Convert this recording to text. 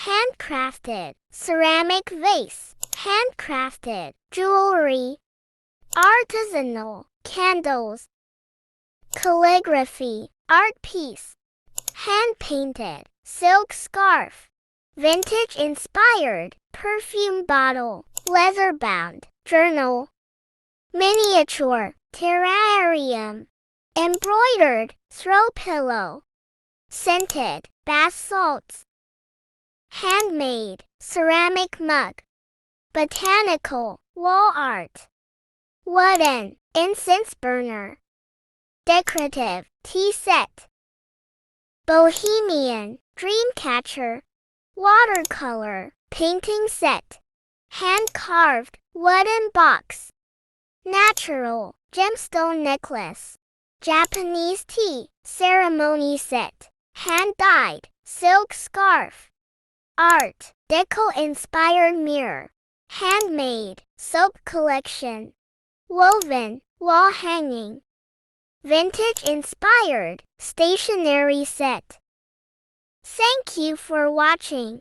handcrafted, ceramic vase, handcrafted, jewelry, artisanal, candles, calligraphy, art piece, hand-painted, silk scarf, vintage-inspired, perfume bottle, leather-bound, journal, miniature, terrarium, embroidered, throw pillow, scented, bath salts, handmade, ceramic mug, botanical, wall art, wooden, incense burner, decorative, tea set, bohemian, dream catcher, watercolor, painting set, hand-carved, wooden box, natural, gemstone necklace, Japanese tea, ceremony set, hand-dyed, silk scarf, art, deco-inspired mirror, handmade, soap collection, woven, wall hanging, vintage-inspired, stationery set. Thank you for watching.